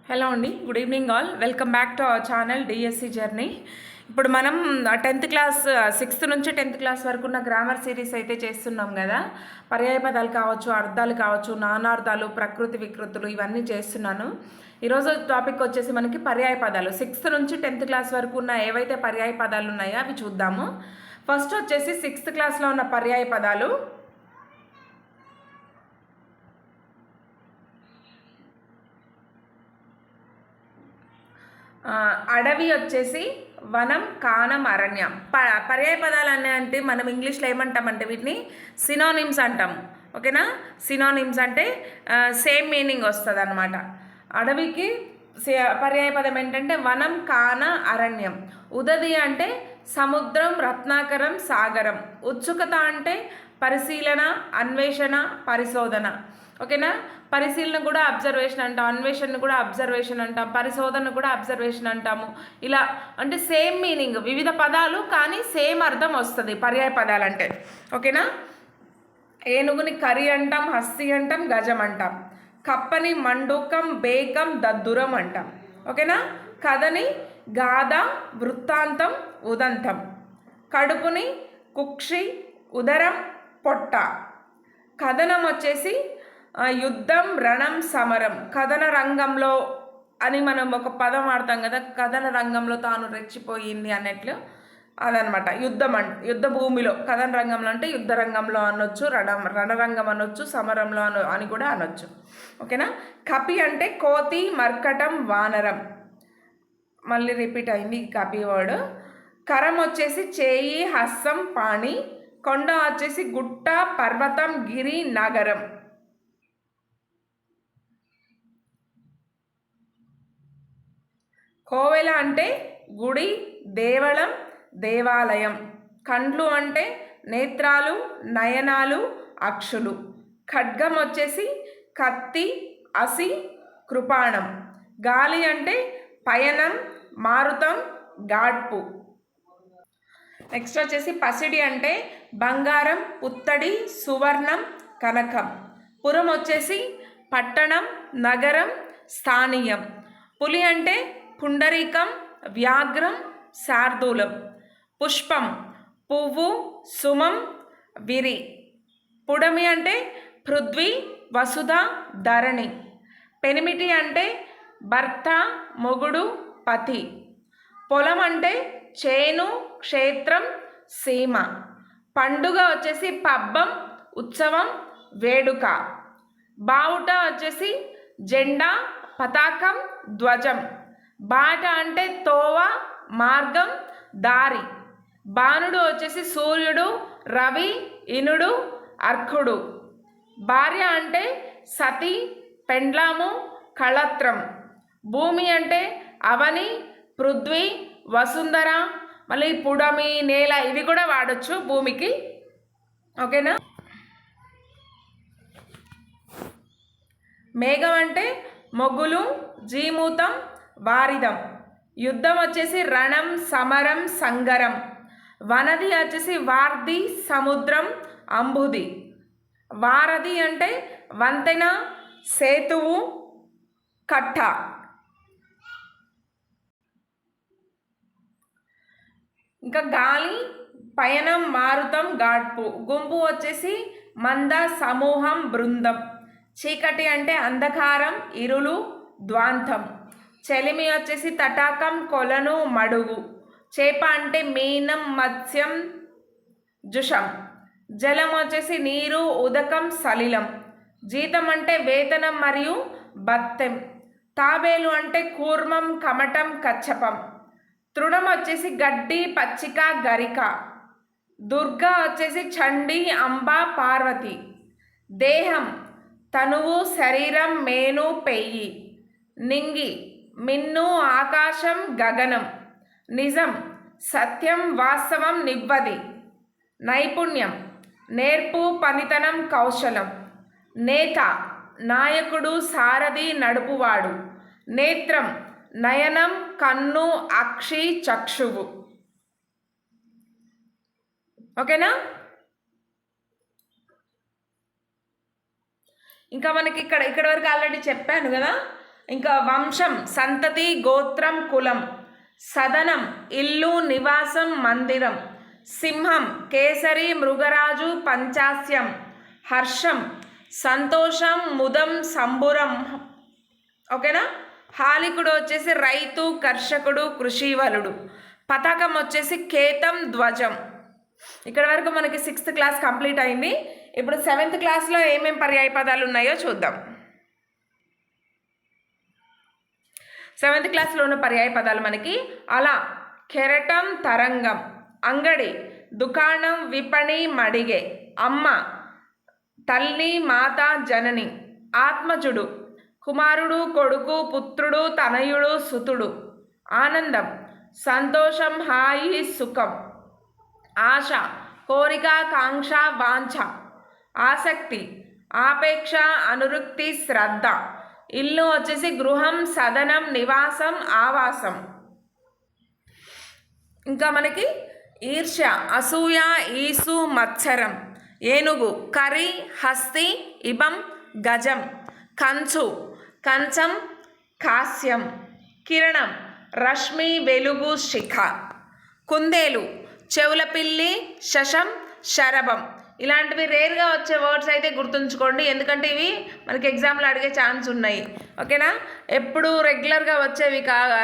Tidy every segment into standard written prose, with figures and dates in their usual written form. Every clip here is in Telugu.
హలో అండి, good evening all. Welcome back to our channel DSC journey. ఇప్పుడు మనం 10th క్లాస్ 6th నుంచి 10th క్లాస్ వరకు ఉన్న గ్రామర్ సిరీస్ అయితే చేస్తున్నాం కదా. పర్యాయ పదాలు కావచ్చు, అర్థాలు కావచ్చు, నానార్థాలు, ప్రకృతి వికృతులు ఇవన్నీ చేస్తున్నాను. ఈరోజు టాపిక్ వచ్చేసి మనకి పర్యాయ పదాలు. 6th నుంచి 10th క్లాస్ వరకు ఉన్న ఏవైతే పర్యాయ పదాలు ఉన్నాయో అవి చూద్దాము. ఫస్ట్ వచ్చేసి 6th క్లాస్లో ఉన్న పర్యాయ పదాలు. అడవి వచ్చేసి వనం, కానం, అరణ్యం. పర్యాయ పదాలు అంటే మనం ఇంగ్లీష్లో ఏమంటామంటే వీటిని సినోనిమ్స్ అంటాం. ఓకేనా? సినోనిమ్స్ అంటే సేమ్ మీనింగ్ వస్తుంది అనమాట. అడవికి పర్యాయ పదం ఏంటంటే వనం, కాన, అరణ్యం. ఉదది అంటే సముద్రం, రత్నాకరం, సాగరం. ఉత్సుకత అంటే పరిశీలన, అన్వేషణ, పరిశోధన. ఓకేనా? పరిశీలన కూడా అబ్జర్వేషన్ అంటాం, అన్వేషణ కూడా అబ్జర్వేషన్ అంటాం, పరిశోధన కూడా అబ్జర్వేషన్ అంటాము. ఇలా అంటే సేమ్ మీనింగ్, వివిధ పదాలు కానీ సేమ్ అర్థం వస్తుంది పర్యాయ పదాలు అంటే. ఓకేనా? ఏనుగుని కరి అంటాం, హస్తి అంటాం, గజం అంటాం. కప్పని మండూకం, బేకం, దద్దురం అంటాం. ఓకేనా? కథని గాథ, వృత్తాంతం, ఉదంతం. కడుపుని కుక్షి, ఉదరం, పొట్ట. కథనం వచ్చేసి యుద్ధం, రణం, సమరం. కథన రంగంలో అని మనం ఒక పదం వాడతాం కదా, కథన రంగంలో తాను రెచ్చిపోయింది అన్నట్లు. అదనమాట యుద్ధం. యుద్ధ భూమిలో, కథన రంగంలో అంటే యుద్ధ రంగంలో అనొచ్చు, రణరంగం అనొచ్చు, సమరంలో అని కూడా అనొచ్చు. ఓకేనా? కపి అంటే కోతి, మర్కటం, వానరం. మళ్ళీ రిపీట్ అయింది ఈ కపి వర్డ్. కరం వచ్చేసి చేయి, హస్తం, పాణి. కొండ వచ్చేసి గుట్ట, పర్వతం, గిరి, నగరం. కోవెల అంటే గుడి, దేవళం, దేవాలయం. కండ్లు అంటే నేత్రాలు, నయనాలు, అక్షులు. ఖడ్గం వచ్చేసి కత్తి, అసి, కృపాణం. గాలి అంటే పయనం, మారుతం, గాడ్పు. నెక్స్ట్ వచ్చేసి పసిడి అంటే బంగారం, పుత్తడి, సువర్ణం, కనకం. పురం వచ్చేసి పట్టణం, నగరం, స్థానీయం. పులి అంటే పుండరీకం, వ్యాఘ్రం, శార్దూలం. పుష్పం పువ్వు, సుమం, విరి. పుడమి అంటే పృథ్వీ, వసుధ, ధరణి. పెనిమిటి అంటే భర్త, మొగుడు, పతి. పొలం అంటే చేను, క్షేత్రం, సీమ. పండుగ వచ్చేసి పబ్బం, ఉత్సవం, వేడుక. బావుట వచ్చేసి జెండా, పతాకం, ధ్వజం. బాట అంటే తోవ, మార్గం, దారి. బాణుడు వచ్చేసి సూర్యుడు, రవి, ఇనుడు, అర్కుడు. భార్య అంటే సతి, పెండ్లాము, కళత్రం. భూమి అంటే అవని, పృథ్వీ, వసుంధర. మళ్ళీ పుడమి, నేల ఇవి కూడా వాడచ్చు భూమికి. ఓకేనా? మేఘం అంటే మొగ్గులు, జీమూతం, వారిదం. యుద్ధం వచ్చేసి రణం, సమరం, సంగరం. వనది వచ్చేసి వార్ది, సముద్రం, అంబుది. వారధి అంటే వంతెన, సేతువు, కట్ట. ఇంకా గాలి, పయనం, మారుతం, గాడ్పు. గుంపు వచ్చేసి మంద, సమూహం, బృందం. చీకటి అంటే అంధకారం, ఇరులు, ద్వాంతం. చెలిమి వచ్చేసి తటాకం, కొలను, మడుగు. చేప అంటే మీనం, మత్స్యం, జుషం. జలం వచ్చేసి నీరు, ఉదకం, సలిలం. జీతం అంటే వేతనం మరియు బత్తెం. తాబేలు అంటే కూర్మం, కమటం, కచ్చపం. తృణం వచ్చేసి గడ్డి, పచ్చిక, గరిక. దుర్గ వచ్చేసి చండి, అంబ, పార్వతి. దేహం తనువు, శరీరం, మేను, పెయ్యి. నింగి మిన్ను, ఆకాశం, గగనం. నిజం సత్యం, వాస్తవం, నివ్వది. నైపుణ్యం నేర్పు, పనితనం, కౌశలం. నేత నాయకుడు, సారథి, నడుపువాడు. నేత్రం నయనం, కన్ను, అక్షి, చక్షువు. ఓకేనా? ఇంకా మనకి ఇక్కడ వరకు ఆల్రెడీ చెప్పాను కదా. ఇంకా వంశం సంతతి, గోత్రం, కులం. సదనం ఇల్లు, నివాసం, మందిరం. సింహం కేసరి, మృగరాజు, పంచాస్యం. హర్షం సంతోషం, ముదం, సంబురం. ఓకేనా. హాలికుడు వచ్చేసి రైతు, కర్షకుడు, కృషివలుడు. పతాకం వచ్చేసి కేతం, ధ్వజం. ఇక్కడ వరకు మనకి 6th క్లాస్ కంప్లీట్ అయింది. ఇప్పుడు 7th క్లాస్లో ఏమేం పర్యాయ పదాలు ఉన్నాయో చూద్దాం. 7th క్లాస్లో ఉన్న పర్యాయ పదాలు మనకి అలా, కెరటం, తరంగం. అంగడి దుకాణం, విపణి, మడిగే. అమ్మ తల్లి, మాత, జనని. ఆత్మజుడు కుమారుడు, కొడుకు, పుత్రుడు, తనయుడు, సుతుడు. ఆనందం సంతోషం, హాయి, సుఖం. ఆశ కోరిక, కాంక్ష, వాంఛ. ఆసక్తి ఆపేక్ష, అనురుక్తి, శ్రద్ధ. ఇల్లు వచ్చేసి గృహం, సదనం, నివాసం, ఆవాసం. ఇంకా మనకి ఈర్ష్య అసూయ, ఈసు, మత్సరం. ఏనుగు కరి, హస్తి, ఇబం, గజం. కంచు కంచం, కాస్యం. కిరణం రశ్మి, వెలుగు, శిఖ. కుందేలు చెవుల పిల్లి, శశం, శరభం. ఇలాంటివి రేర్గా వచ్చే వర్డ్స్ అయితే గుర్తుంచుకోండి, ఎందుకంటే ఇవి మనకి ఎగ్జామ్లో అడిగే ఛాన్స్ ఉన్నాయి. ఓకేనా. ఎప్పుడు రెగ్యులర్గా వచ్చేవి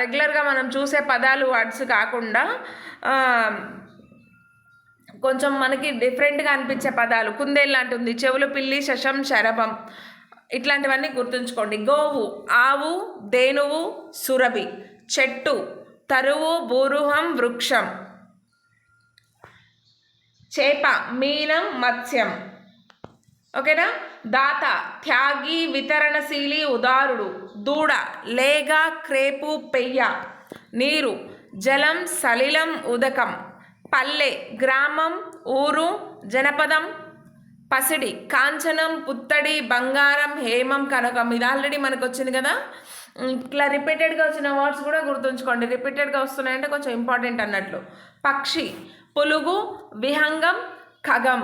రెగ్యులర్గా మనం చూసే పదాలు, వర్డ్స్ కాకుండా కొంచెం మనకి డిఫరెంట్గా అనిపించే పదాలు. కుందేలు లాంటిది, చెవుల పిల్లి, శశం, శరభం. ఇట్లాంటివన్నీ గుర్తుంచుకోండి. గోవు ఆవు, ధేనువు, సురభి. చెట్టు తరువు, బూరుహం, వృక్షం. చేప మీనం, మత్స్యం. ఓకేనా. దాత త్యాగి, వితరణశీలి, ఉదారుడు. దూడ లేగ, క్రేపు, పెయ్య. నీరు జలం, సలిలం, ఉదకం. పల్లె గ్రామం, ఊరు, జనపదం. పసిడి కాంచనం, పుత్తడి, బంగారం, హేమం, కనకం. ఇది ఆల్రెడీ మనకు వచ్చింది కదా. ఇట్లా రిపీటెడ్గా వచ్చిన వర్డ్స్ కూడా గుర్తుంచుకోండి. రిపీటెడ్గా వస్తున్నాయంటే కొంచెం ఇంపార్టెంట్ అన్నట్లు. పక్షి పులుగు, విహంగం, ఖగం.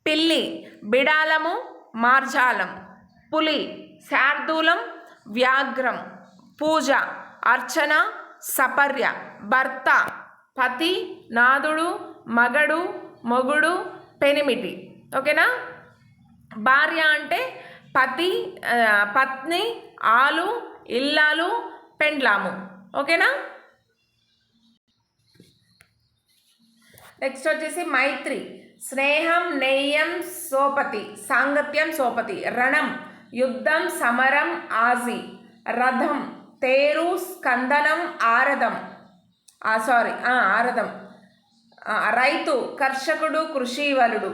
పిల్లి బిడాలము, మార్జాలం. పులి శార్దూలం, వ్యాఘ్రం. పూజ అర్చన, సపర్య. భర్త పతి, నాదుడు, మగడు, మొగుడు, పెనిమిటి. ఓకేనా. భార్య అంటే పతి, పత్ని, ఆలు, ఇల్లాలు, పెండ్లాము. ఓకేనా. నెక్స్ట్ వచ్చేసి మైత్రి స్నేహం, నేయం, సోపతి. సాంగత్యం, సోపతి. రణం యుద్ధం, సమరం, ఆజి. రథం తేరు, స్కందనం, ఆరథం. ఆరథం. రైతు కర్షకుడు, కృషివలుడు.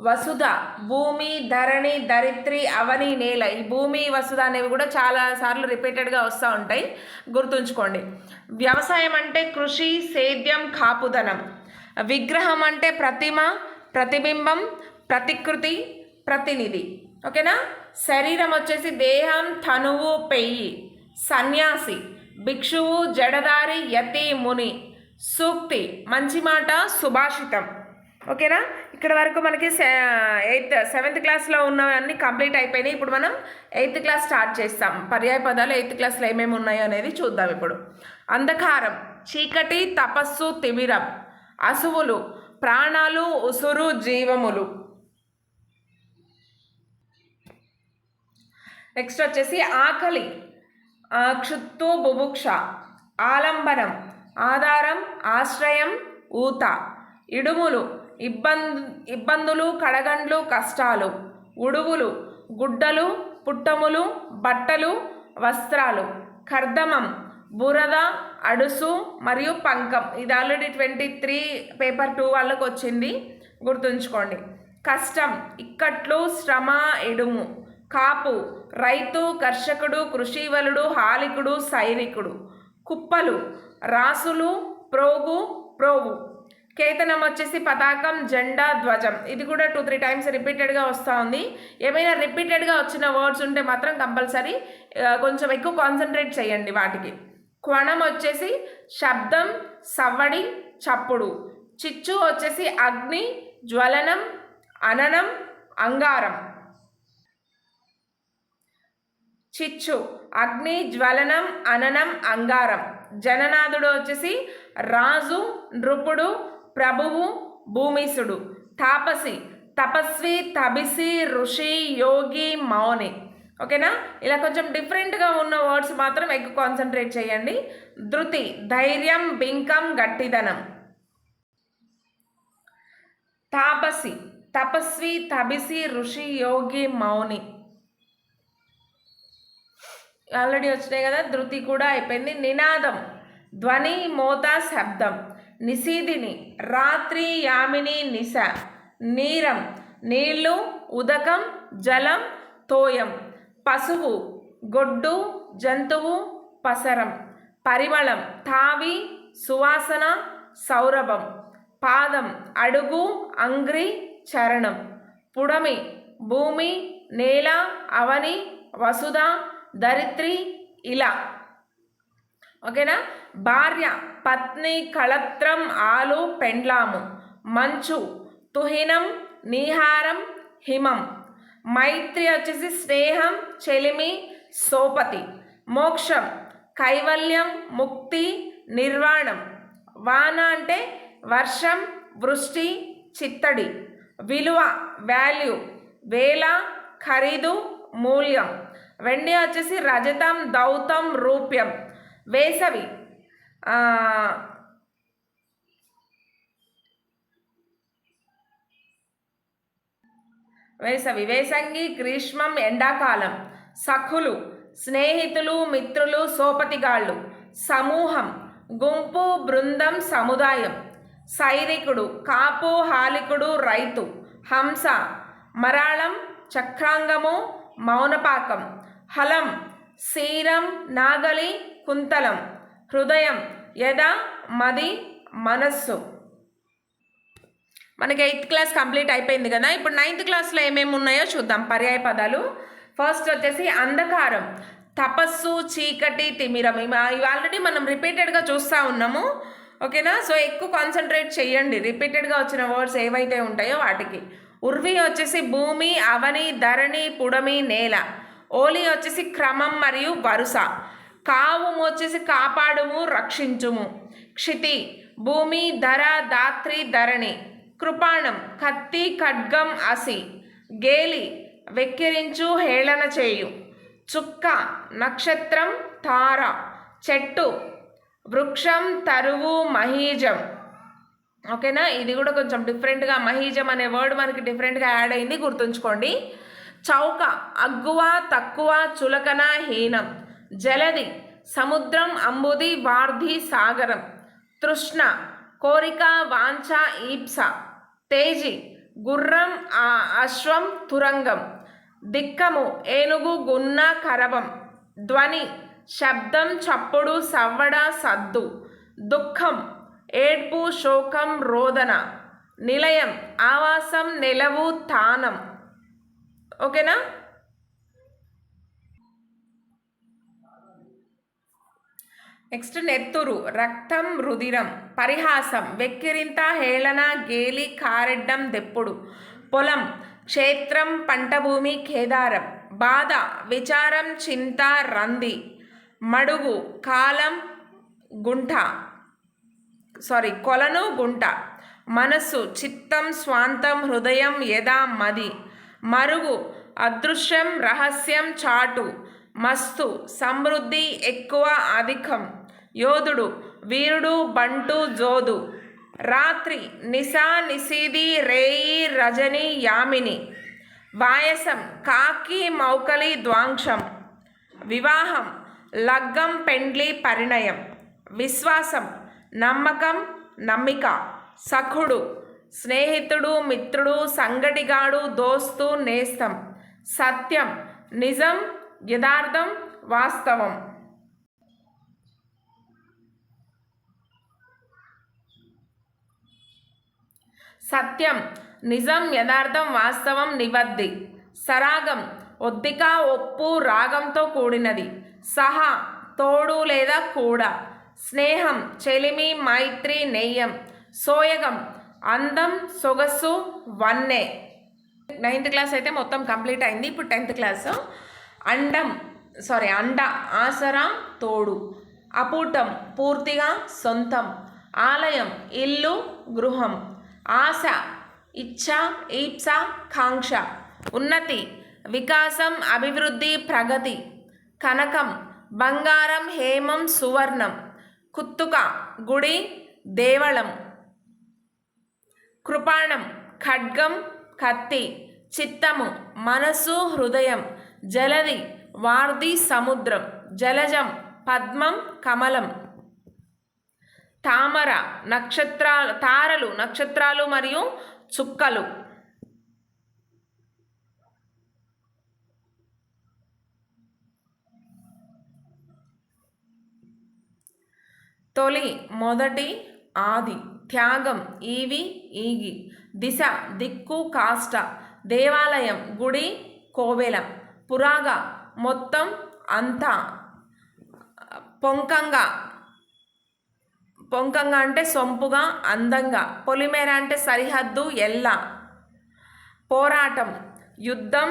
వసుధ భూమి, ధరణి, ధరిత్రి, అవని, నేల. ఈ భూమి, వసుధ అనేవి కూడా చాలాసార్లు రిపీటెడ్గా వస్తూ ఉంటాయి, గుర్తుంచుకోండి. వ్యవసాయం అంటే కృషి, సేద్యం, కాపుదనం. విగ్రహం అంటే ప్రతిమ, ప్రతిబింబం, ప్రతికృతి, ప్రతినిధి. ఓకేనా. శరీరం వచ్చేసి దేహం, తనువు, పెయ్యి. సన్యాసి భిక్షువు, జడదారి, యతి, ముని. సూక్తి మంచి మాట, సుభాషితం. ఓకేనా. ఇక్కడ వరకు మనకి 7th క్లాస్లో ఉన్నవన్నీ కంప్లీట్ అయిపోయినాయి. ఇప్పుడు మనం 8th క్లాస్ స్టార్ట్ చేస్తాం. పర్యాయ పదాలు 8th క్లాస్లో ఏమేమి ఉన్నాయో అనేది చూద్దాం ఇప్పుడు. అంధకారం చీకటి, తపస్సు, తిమిరం. అసువులు ప్రాణాలు, ఉసురు, జీవములు. నెక్స్ట్ వచ్చేసి ఆకలి క్షుత్తు, బుభుక్ష. ఆలంబనం ఆధారం, ఆశ్రయం, ఊత. ఇడుములు ఇబ్బందులు, కడగండ్లు, కష్టాలు. ఉడువులు గుడ్డలు, పుట్టములు, బట్టలు, వస్త్రాలు. కర్దమం బురద, అడుసు మరియు పంకం. ఇది ఆల్రెడీ 23 పేపర్ 2 వాళ్ళకు వచ్చింది, గుర్తుంచుకోండి. కష్టం ఇక్కట్లు, శ్రమ, ఇడుము. కాపు రైతు, కర్షకుడు, కృషివలుడు, హాలికుడు, సైనికుడు. కుప్పలు రాసులు, ప్రోగు, ప్రోవు. కేతనం వచ్చేసి పతాకం, జెండా, ధ్వజం. ఇది కూడా 2-3 టైమ్స్ రిపీటెడ్గా వస్తూ ఉంది. ఏమైనా రిపీటెడ్గా వచ్చిన వర్డ్స్ ఉంటే మాత్రం కంపల్సరీ కొంచెం ఎక్కువ కాన్సన్ట్రేట్ చేయండి వాటికి. క్వణం వచ్చేసి శబ్దం, సవ్వడి, చప్పుడు. చిచ్చు వచ్చేసి అగ్ని, జ్వలనం, అననం, అంగారం. చిచ్చు, అగ్ని, జ్వలనం, అననం, అంగారం. జననాథుడు వచ్చేసి రాజు, నృపుడు, ప్రభువు, భూమిసుడు. తాపసి, తపస్వి, తబిసి, ఋషి, యోగి, మౌని. ఓకేనా? ఇలా కొంచెం డిఫరెంట్గా ఉన్న వర్డ్స్ మాత్రం ఎక్కువ కాన్సన్ట్రేట్ చేయండి. ధృతి, ధైర్యం, బింకం, గట్టిదనం. తాపసి, తపస్వి, తబిసి, ఋషి, యోగి, మౌని ఆల్రెడీ వచ్చినాయి కదా. ధృతి కూడా అయిపోయింది. నినాదం, ధ్వని, మోత, శబ్దం. నిశీదిని, రాత్రి, యామిని, నిశ. నీరం, నీళ్లు, ఉదకం, జలం, తోయం. పశువు, గొడ్డు, జంతువు, పసరం. పరిమళం, తావి, సువాసన, సౌరభం. పాదం, అడుగు, అంగ్రి, చరణం. పుడమి, భూమి, నేల, అవని, వసుధ, ధరిత్రి, ఇలా. ఓకేనా? భార్య, పత్ని, కళత్రం, ఆలు, పెండ్లాము. మంచు, తుహినం, నీహారం, హిమం. మైత్రి వచ్చేసి స్నేహం, చెలిమి, సోపతి. మోక్షం, కైవల్యం, ముక్తి, నిర్వాణం. వాన అంటే వర్షం, వృష్టి, చిత్తడి. విలువ, వాల్యూ, వేల, ఖరీదు, మూల్యం. వెండి వచ్చేసి రజతం, దౌతం, రూప్యం. వేసవి, వేసంగి, గ్రీష్మం, ఎండాకాలం. సఖులు, స్నేహితులు, మిత్రులు, సోపతిగాళ్ళు. సమూహం, గుంపు, బృందం, సముదాయం. సైనికుడు, కాపు, హాలికుడు, రైతు. హంస, మరాళం, చక్రాంగము, మౌనపాకం. హలం, శీరం, నాగలి, కుంతలం. హృదయం, యద, మది, మనస్సు. మనకి 8th క్లాస్ కంప్లీట్ అయిపోయింది కదా. ఇప్పుడు 9th క్లాస్లో ఏమేమి ఉన్నాయో చూద్దాం. పర్యాయ పదాలు. ఫస్ట్ వచ్చేసి అంధకారం, తపస్సు, చీకటి, తిమిరం. ఇవి ఆల్రెడీ మనం రిపీటెడ్గా చూస్తూ ఉన్నాము. ఓకేనా? సో ఎక్కువ కాన్సన్ట్రేట్ చేయండి రిపీటెడ్గా వచ్చిన వర్డ్స్ ఏవైతే ఉంటాయో వాటికి. ఉర్వి వచ్చేసి భూమి, అవని, ధరణి, పుడమి, నేల. ఓలి వచ్చేసి క్రమం మరియు వరుస. కావుము వచ్చేసి కాపాడుము, రక్షించుము. క్షితి, భూమి, ధర, ధాత్రి, ధరణి. కృపాణం, కత్తి, ఖడ్గం, అసి. గేలి, వెక్కిరించు, హేళన చేయు. చుక్క, నక్షత్రం, తార. చెట్టు, వృక్షం, తరువు, మహీజం. ఓకేనా? ఇది కూడా కొంచెం డిఫరెంట్గా, మహీజం అనే వర్డ్ మనకి డిఫరెంట్గా యాడ్ అయింది, గుర్తుంచుకోండి. చౌక, అగ్గువ, తక్కువ, చులకన, హీనం. జలది, సముద్రం, అంబుది, వార్ధి, సాగరం. తృష్ణ, కోరిక, వాంఛ, ఈప్స. తేజి, గుర్రం, అశ్వం, తురంగం. దిక్కము, ఏనుగు, గున్న, కరవం. ధ్వని, శబ్దం, చప్పుడు, సవ్వడ, సద్దు. దుఃఖం, ఏడ్పు, శోకం, రోదన. నిలయం, ఆవాసం, నెలవు, తానం. ఓకేనా? నెక్స్ట్ నెత్తురు, రక్తం, రుధిరం. పరిహాసం, వెక్కిరింత, హేళన, గేలి, కారెడ్డం, దెప్పుడు. పొలం, క్షేత్రం, పంటభూమి, కేదారం. బాధ, విచారం, చింత, రంది. మడుగు, కాలం, గుంట, కొలను, గుంట. మనస్సు, చిత్తం, స్వాంతం, హృదయం, యద, మది. మరుగు, అదృశ్యం, రహస్యం, చాటు. మస్తు, సమృద్ధి, ఎక్కువ, అధికం. యోధుడు, వీరుడు, బంటు, జోదు. రాత్రి, నిశ, నిశీది, రేయి, రజని, యామిని. వాయసం, కాకి, మౌకలి, ద్వాంక్షం. వివాహం, లగ్గం, పెండ్లి, పరిణయం. విశ్వాసం, నమ్మకం, నమ్మిక. సఖుడు, స్నేహితుడు, మిత్రుడు, సంగటిగాడు, దోస్తు, నేస్తం. సత్యం, నిజం, యథార్థం, వాస్తవం. సత్యం, నిజం, యథార్థం, వాస్తవం, నివద్ది. సరాగం, ఒద్దిక, ఒప్పు, రాగంతో కూడినది. సహా, తోడు లేదా కూడా. స్నేహం, చెలిమి, మైత్రి, నెయ్యం. సోయగం, అందం, సొగసు, వన్నె. 9th క్లాస్ అయితే మొత్తం కంప్లీట్ అయింది. ఇప్పుడు 10th క్లాస్. అండం, అండ ఆసరా తోడు, అపూటం పూర్తిగా సొంతం, ఆలయం ఇల్లు గృహం, ఆశ ఇచ్ఛ ఈప్స కాంక్ష, ఉన్నతి వికాసం అభివృద్ధి ప్రగతి, కనకం బంగారం హేమం సువర్ణం, కుత్తుక గుడి దేవళం, కృపాణం ఖడ్గం కత్తి, చిత్తము మనస్సు హృదయం, జలది వార్ది సముద్రం, జలజం పద్మం కమలం, తామర తారలు నక్షత్రాలు మరియు చుక్కలు. తొలి మొదటి ఆది, త్యాగం ఈవి ఈగి, దిశ దిక్కు కాష్ట, దేవాలయం గుడి కోవెల, పురాగ మొత్తం అంతా, పొంకంగా అంటే సొంపుగా అందంగా, పొలిమేర అంటే సరిహద్దు ఎల్ల, పోరాటం యుద్ధం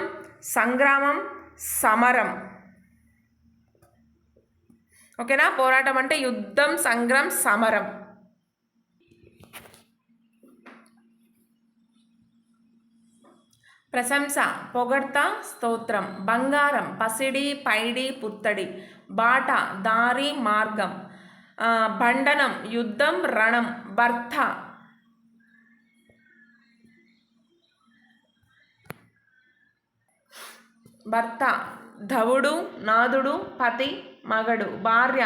సంగ్రామం సమరం. ఓకేనా, పోరాటం అంటే యుద్ధం సంగ్రామం సమరం. ప్రశంస పొగడ్త స్తోత్రం, బంగారం పసిడి పైడి పుత్తడి, బాట దారి మార్గం, బండనం యుద్ధం రణం, భర్త ధవుడు నాదుడు పతి మగడు, భార్య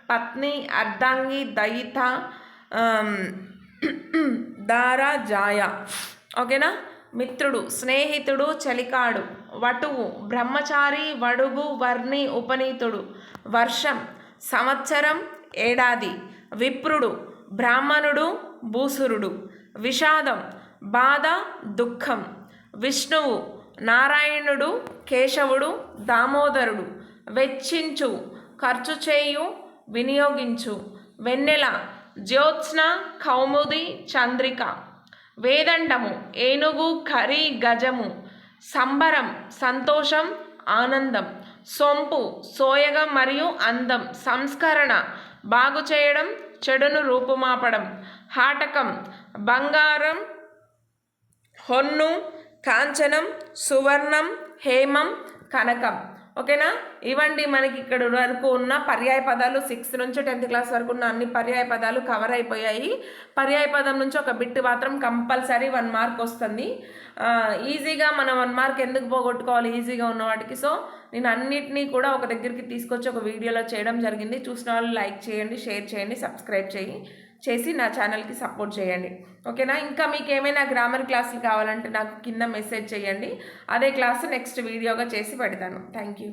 పత్ని అర్ధాంగి దయిత దార జాయ. ఓకేనా, మిత్రుడు స్నేహితుడు చలికాడు, వటువు బ్రహ్మచారి వడుగు వర్ణి ఉపనీతుడు, వర్షం సంవత్సరం ఏడాది, విప్రుడు బ్రాహ్మణుడు భూసురుడు, విషాదం బాధ దుఃఖం, విష్ణువు నారాయణుడు కేశవుడు దామోదరుడు, వెచ్చించు ఖర్చు చేయు వినియోగించు, వెన్నెల జ్యోత్స్న కౌముది చంద్రిక, వేదండము ఏనుగు కరి గజము, సంబరం సంతోషం ఆనందం, సొంపు సోయగం మరియు అందం, సంస్కరణ బాగు చేయడం చెడును రూపుమాపడం, హాటకం బంగారం హొన్ను కాంచనం సువర్ణం హేమం కనకం. ఓకేనా, ఇవండి మనకి ఇక్కడ వరకు ఉన్న పర్యాయ పదాలు. 6th నుంచి 10th క్లాస్ వరకు ఉన్న అన్ని పర్యాయ పదాలు కవర్ అయిపోయాయి. పర్యాయ పదం నుంచి ఒక బిట్ మాత్రం కంపల్సరీ 1 మార్క్ వస్తుంది. ఈజీగా మనం 1 మార్క్ ఎందుకు పోగొట్టుకోవాలి ఈజీగా ఉన్న వాటికి. సో నేను అన్నిటినీ కూడా ఒక దగ్గరికి తీసుకొచ్చి ఒక వీడియోలో చేయడం జరిగింది. చూసిన వాళ్ళు లైక్ చేయండి, షేర్ చేయండి, సబ్స్క్రైబ్ చేసి నా ఛానల్కి సపోర్ట్ చేయండి. ఓకేనా, ఇంకా మీకు ఏమైనా గ్రామర్ క్లాసులు కావాలంటే నాకు కింద మెసేజ్ చేయండి. అదే క్లాసు నెక్స్ట్ వీడియోగా చేసి పెడతాను. Thank you.